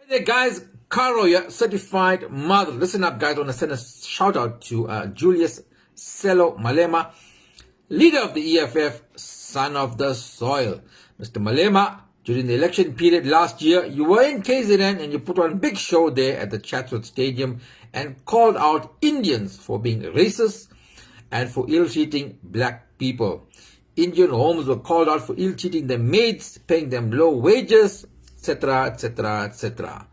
Hey there, guys. Caro, your certified mother. Listen up, guys. I want to send a shout out to Julius Sello Malema, leader of the EFF, son of the soil. Mr. Malema, during the election period last year, you were in KZN and you put on a big show there at the Chatsworth Stadium and called out Indians for being racist and for ill-treating black people. Indian homes were called out for ill-treating their maids, paying them low wages, etc., etc., etc.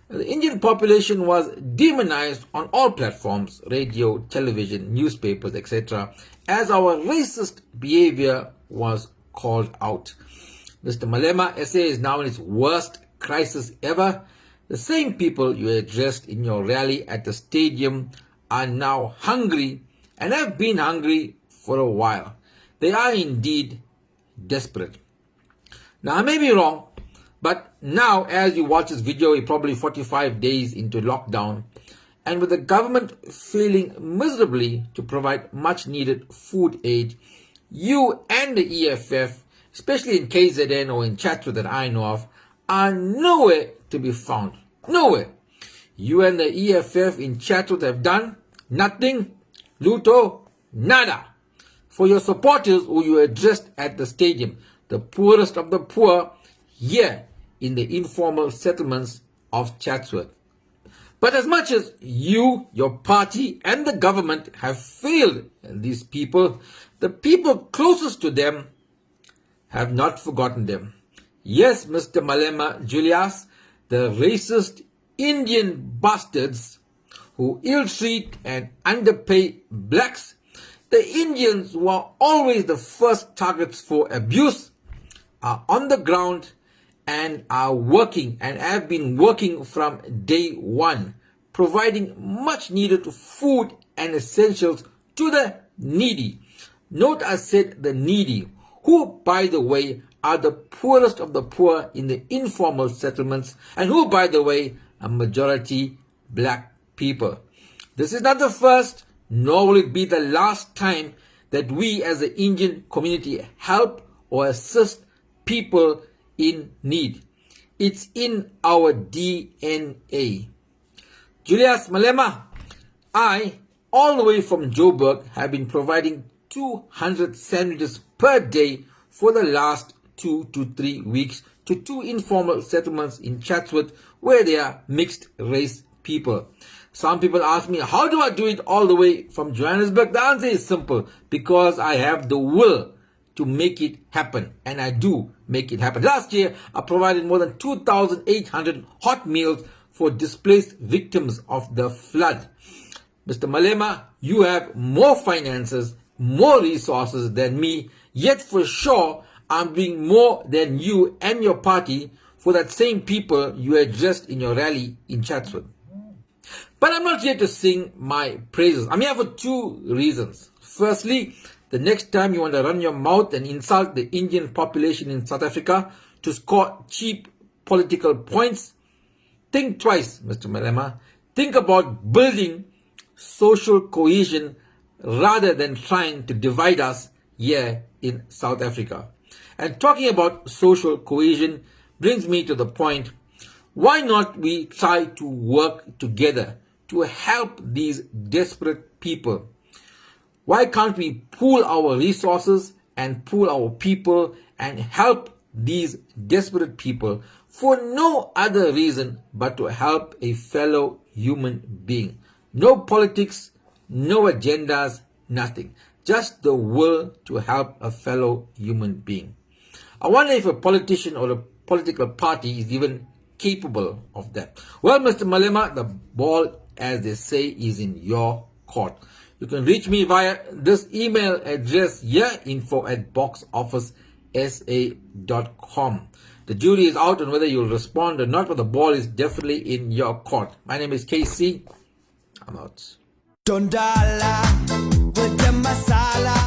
The Indian population was demonized on all platforms, radio, television, newspapers, etc., as our racist behavior was called out. Mr. Malema, SA is now in its worst crisis ever. The same people you addressed in your rally at the stadium are now hungry and have been hungry for a while. They are indeed desperate. Now, I may be wrong, but now as you watch this video, you're probably 45 days into lockdown, and with the government failing miserably to provide much needed food aid, you and the EFF, especially in KZN or in Chatsworth that I know of, are nowhere to be found. Nowhere. You and the EFF in Chatsworth have done nothing, luto, nada, for your supporters who you addressed at the stadium, the poorest of the poor, here in the informal settlements of Chatsworth. But as much as you, your party, and the government have failed these people, the people closest to them have not forgotten them. Yes, Mr. Malema Julius, the racist Indian bastards who ill-treat and underpay blacks, the Indians who are always the first targets for abuse, are on the ground and are working and have been working from day one, providing much needed food and essentials to the needy. Note I said the needy, who, by the way, are the poorest of the poor in the informal settlements, and who, by the way, are majority black people. This is not the first, nor will it be the last time that we as the Indian community help or assist people in need. It's in our DNA. Julius Malema, I, all the way from Joburg, have been providing 200 sandwiches per day for the last 2 to 3 weeks to 2 informal settlements in Chatsworth where there are mixed race people. Some people ask me, how do I do it all the way from Johannesburg? The answer is simple, because I have the will to make it happen, and I do make it happen. Last year, I provided more than 2,800 hot meals for displaced victims of the flood. Mr. Malema, you have more finances, more resources than me, yet for sure, I'm doing more than you and your party for that same people you addressed in your rally in Chatsworth. But I'm not here to sing my praises. I'm here for 2 reasons. Firstly, the next time you want to run your mouth and insult the Indian population in South Africa to score cheap political points, think twice, Mr. Malema. Think about building social cohesion rather than trying to divide us here in South Africa. And talking about social cohesion brings me to the point, why not we try to work together to help these desperate people? Why can't we pool our resources and pool our people and help these desperate people for no other reason but to help a fellow human being? No politics, no agendas, nothing. Just the will to help a fellow human being. I wonder if a politician or a political party is even capable of that. Well, Mr. Malema, the ball, as they say, is in your court. You can reach me via this email address here, info@boxofficesa.com. The jury is out on whether you'll respond or not, but the ball is definitely in your court. My name is KC. I'm out.